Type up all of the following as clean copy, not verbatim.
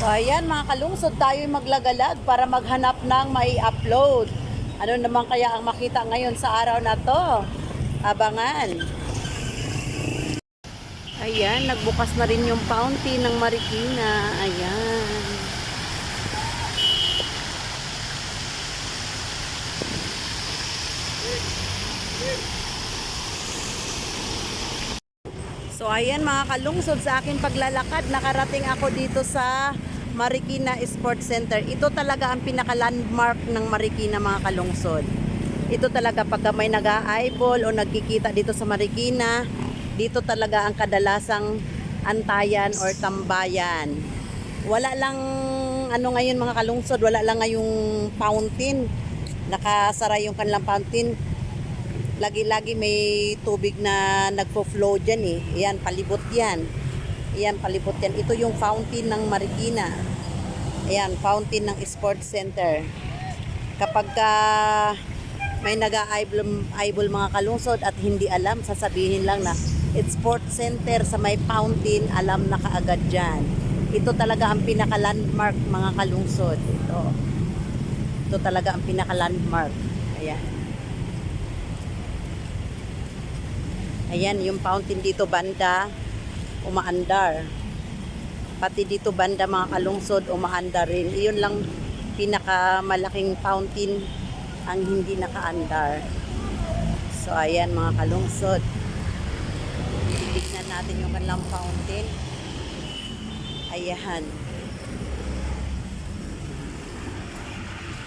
So ayan mga kalungsod, tayo maglagalag para maghanap ng may upload. Ano naman kaya ang makita ngayon sa araw na to? Abangan. Ayan, nagbukas na rin yung fountain ng Marikina. Ayan. So ayan mga kalungsod, sa akin paglalakad, nakarating ako dito sa Marikina Sports Center. Ito talaga ang pinaka-landmark ng Marikina mga kalungsod. Ito talaga pagka may nag-a-eyeball o nagkikita dito sa Marikina, dito talaga ang kadalasang antayan or tambayan. Wala lang ano ngayon mga kalungsod, wala lang ngayong fountain. Nakasara yung kanilang fountain. Lagi-lagi may tubig na nagpo-flow dyan eh. Ayan, palibot yan. Ayan, palibot yan. Ito yung fountain ng Marikina. Ayan, fountain ng Sports Center. Kapag may nag-a-eyeball mga kalungsod at hindi alam, sasabihin lang na it's Sports Center sa may fountain, alam na kaagad dyan. Ito talaga ang pinaka-landmark mga kalungsod. Ito talaga ang pinaka-landmark. Ayan. Ayan, yung fountain dito banda, umaandar. Pati dito banda mga kalungsod, umaandar rin. Iyon lang pinakamalaking fountain ang hindi nakaandar. So, ayan mga kalungsod. Tignan natin yung kanilang fountain. Ayan.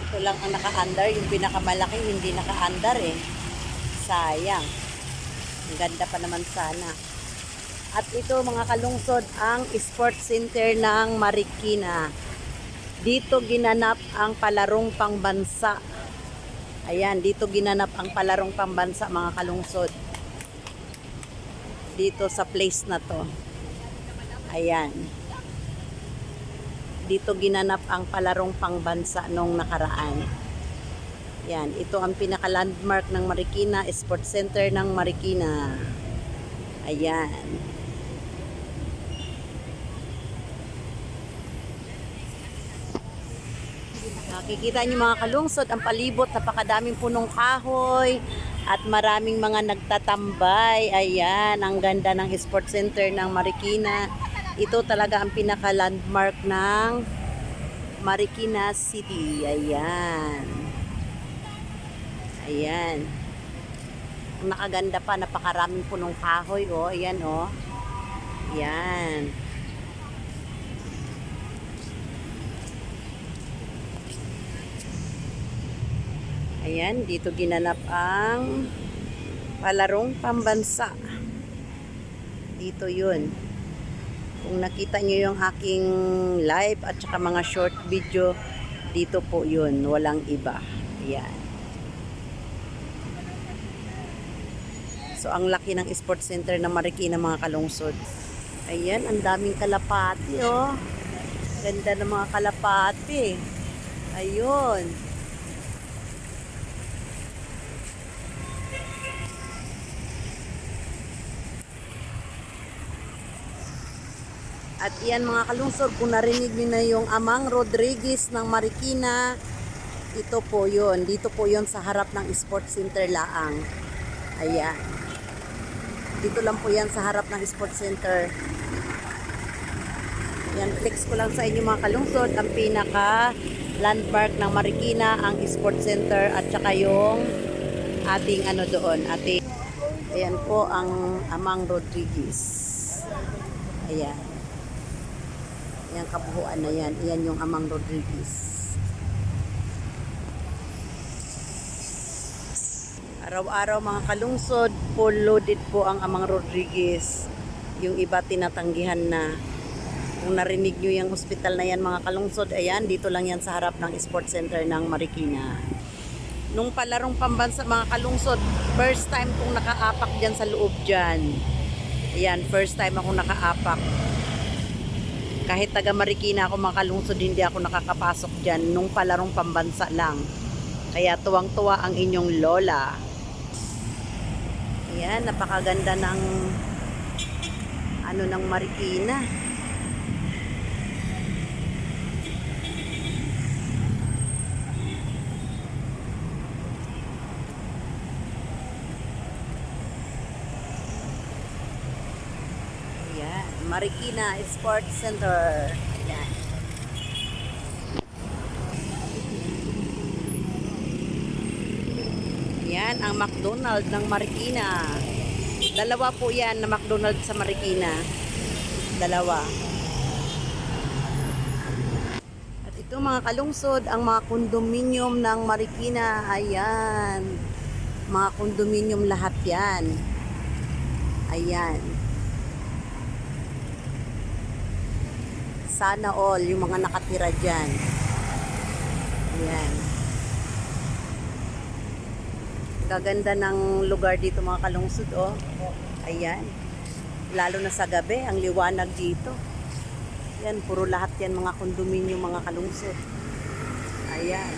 Ito lang ang nakaandar. Yung pinakamalaki hindi nakaandar eh. Sayang. Ang ganda pa naman sana. At ito mga kalungsod, ang Sports Center ng Marikina. Dito ginanap ang palarong pangbansa. Ayan, dito ginanap ang palarong pambansa mga kalungsod. Dito sa place na to. Ayan. Dito ginanap ang palarong pangbansa nung nakaraan. Yan, ito ang pinaka-landmark ng Marikina, Sports Center ng Marikina. Ayan. Nakikita niyo mga kalungsod, ang palibot, napakadaming punong kahoy at maraming mga nagtatambay. Ayan, ang ganda ng Sports Center ng Marikina. Ito talaga ang pinaka-landmark ng Marikina City. Ayan. Ayan. Ang nakaganda pa, napakaraming punong kahoy, oh. Ayan, oh. Ayan. Ayan, dito ginanap ang palarong pambansa. Dito yun. Kung nakita nyo yung aking live at saka mga short video, dito po yun. Walang iba. Ayan. So, ang laki ng Sports Center ng Marikina mga kalungsod. Ayan, ang daming kalapati, oh. Ganda ng mga kalapati. Ayun. At iyan mga kalungsod, kung narinig niyo na yung Amang Rodriguez ng Marikina, ito po yun. Dito po yun sa harap ng Sports Center laang. Ayan. Dito lang po yan sa harap ng Sports Center. Yan, flex ko lang sa inyo mga kalungsod. Ang pinaka landmark ng Marikina, ang Sports Center at saka yung ating ano doon. Ayan po ang Amang Rodriguez. Ayan. Ayan, kabuuan na yan. Ayan yung Amang Rodriguez. Araw-araw mga kalungsod, full loaded po ang Amang Rodriguez. Yung iba tinatanggihan na. Kung narinig nyo yung hospital na yan mga kalungsod, ayan, dito lang yan sa harap ng Sports Center ng Marikina. Nung palarong pambansa mga kalungsod, first time kong nakaapak dyan sa loob dyan. Ayan, first time akong nakaapak. Kahit taga Marikina ako mga kalungsod, hindi ako nakakapasok dyan. Nung palarong pambansa lang. Kaya tuwang-tuwa ang inyong lola. Ayan, napakaganda ng ng Marikina. Marikina Sports Center. Ayan. Yan ang McDonald's ng Marikina. Dalawa po yan na McDonald's sa Marikina. Dalawa. At ito mga kalungsod, ang mga kondominium ng Marikina. Ayan. Mga kondominium lahat yan. Ayan. Sana all yung mga nakatira dyan. Ayan. Gaganda ng lugar dito mga kalungsod, oh. Ayan. Lalo na sa gabi, ang liwanag dito. Yan, puro lahat yan mga kondominium mga kalungsod. Ayan.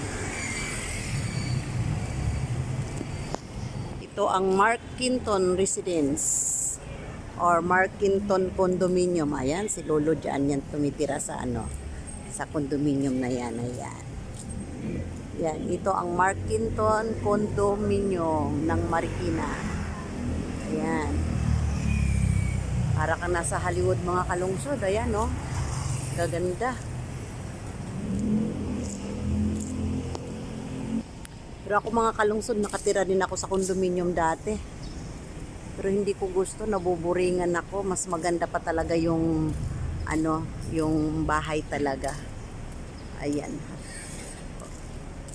Ito ang Markinton Residence or Markinton Condominium. Ayan, si Lolo dyan yan tumitira sa sa condominium na yan. Ayan. Yan, ito ang Markinton Condominium ng Marikina. Ayan. Para kang nasa Hollywood mga kalungsod. Ayan, no? Gaganda. Pero ako mga kalungsod, nakatira din ako sa condominium dati. Pero hindi ko gusto, nabuburingan ako. Mas maganda pa talaga yung yung bahay talaga. Ayan.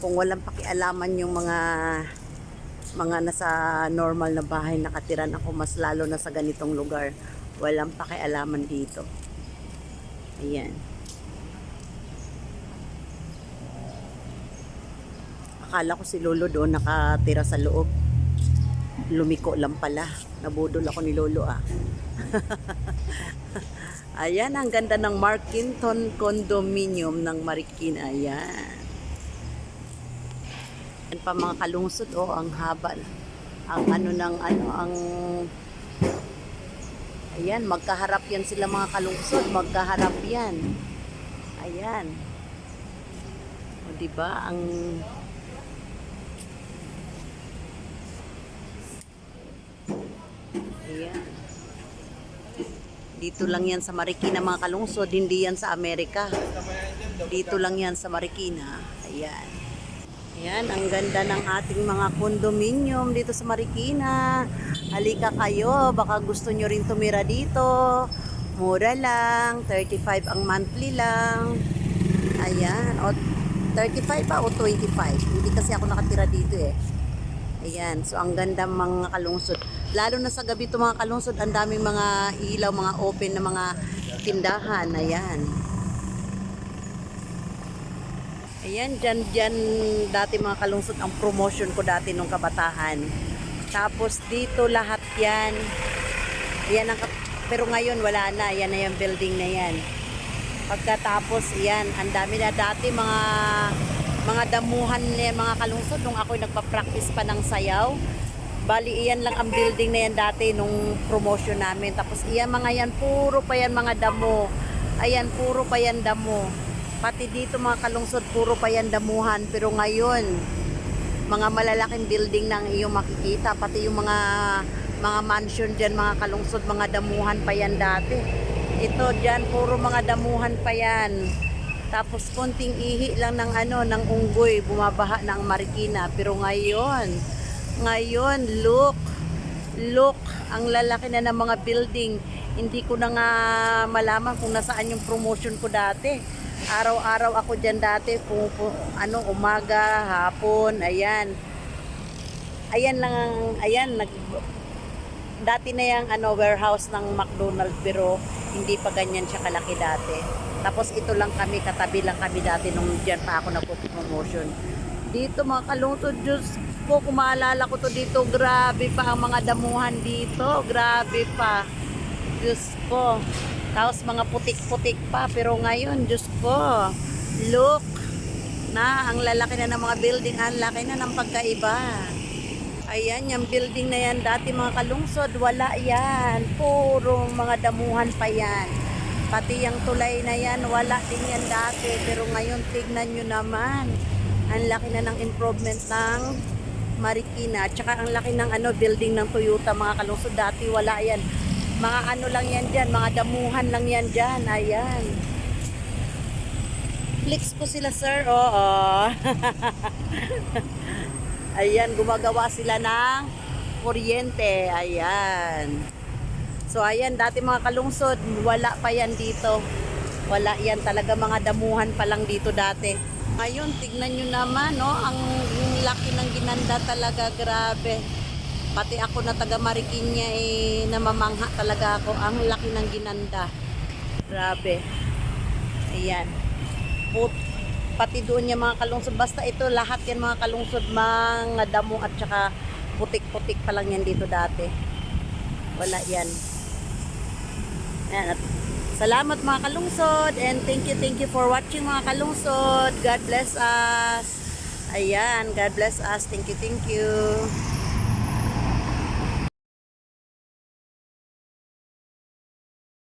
Kung walang pakialaman yung mga nasa normal na bahay nakatiran ako, mas lalo na sa ganitong lugar, walang pakialaman dito. Ayan. Akala ko si Lolo doon nakatira sa loob. Lumiko lang pala. Nabudol ako ni Lolo, ah. Ayan, ang ganda ng Markinton Condominium ng Marikina. Ayan. Yan pa mga kalungsod, oh, ang haba. Ayan, magkaharap yan sila mga kalungsod, magkaharap yan. Ayan. O, diba, ayan. Dito lang yan sa Marikina mga kalungsod, hindi yan sa Amerika. Dito lang yan sa Marikina. Ayan. Ayan, ang ganda ng ating mga condominium dito sa Marikina. Halika kayo, baka gusto nyo rin tumira dito. Mura lang, 35 ang monthly lang. Ayan, o 35 pa o 25. Hindi kasi ako nakatira dito eh. Ayan, so ang ganda mga kalungsod. Lalo na sa gabi ito mga kalungsod, ang daming mga ilaw, mga open na mga tindahan. Ayan. Ayan, dyan dati mga kalungsod ang promotion ko dati nung kabataan. Tapos dito lahat yan. Yan pero ngayon wala na. Yan na yung building na yan. Pagkatapos yan, ang dami na dati mga damuhan niya mga kalungsod nung ako'y nagpa-practice pa ng sayaw. Bali, iyan lang ang building na yan dati nung promotion namin. Tapos iyan mga yan, puro pa yan mga damo. Ayan, puro pa yan damo. Pati dito mga kalungsod, puro pa yan damuhan. Pero ngayon, mga malalaking building na ang iyong makikita. Pati yung mga mansion dyan, mga kalungsod, mga damuhan pa yan dati. Ito dyan, puro mga damuhan pa yan. Tapos konting ihi lang ng unggoy, bumabaha ng Marikina. Pero ngayon, look, ang lalaki na ng mga building. Hindi ko na nga malaman kung nasaan yung promotion ko dati. Araw-araw ako dyan dati, umaga, hapon, ayan. Dati na yung warehouse ng McDonald's, pero hindi pa ganyan siya kalaki dati. Tapos ito lang kami, katabi lang kami dati nung dyan pa ako nagpo-promotion. Dito mga kalungsod, Diyos ko, kung maalala ko to dito, grabe pa ang mga damuhan dito, grabe pa. Diyos ko. Tapos mga putik-putik pa. Pero ngayon, Diyos ko, look na, ang lalaki na ng mga building, ang laki na ng pagkaiba. Ayan, yung building na yan, dati mga kalungsod, wala yan. Puro mga damuhan pa yan. Pati yung tulay na yan, wala din yan dati. Pero ngayon, tignan nyo naman. Ang laki na ng improvement ng Marikina. Tsaka ang laki ng building ng Toyota, mga kalungsod. Dati wala yan. Mga ano lang yan dyan, mga damuhan lang yan dyan. Ayan. Flex ko sila, sir. Oo. Ayan, gumagawa sila ng kuryente. Ayan. So, ayan, dati mga kalungsod, wala pa yan dito. Wala yan, talaga mga damuhan pa lang dito dati. Ngayon, tignan nyo naman, no? Ang laki ng ginanda talaga, grabe. Pati ako na taga Marikina, namamangha talaga ako. Ang laki ng ginanda. Grabe. Ayan. Pati doon yung mga kalungsod. Basta ito, lahat yan mga kalungsod, mga damo at saka putik-putik pa lang yan dito dati. Wala yan. Ayan. At salamat mga kalungsod and thank you for watching mga kalungsod. God bless us. Ayan, God bless us. Thank you.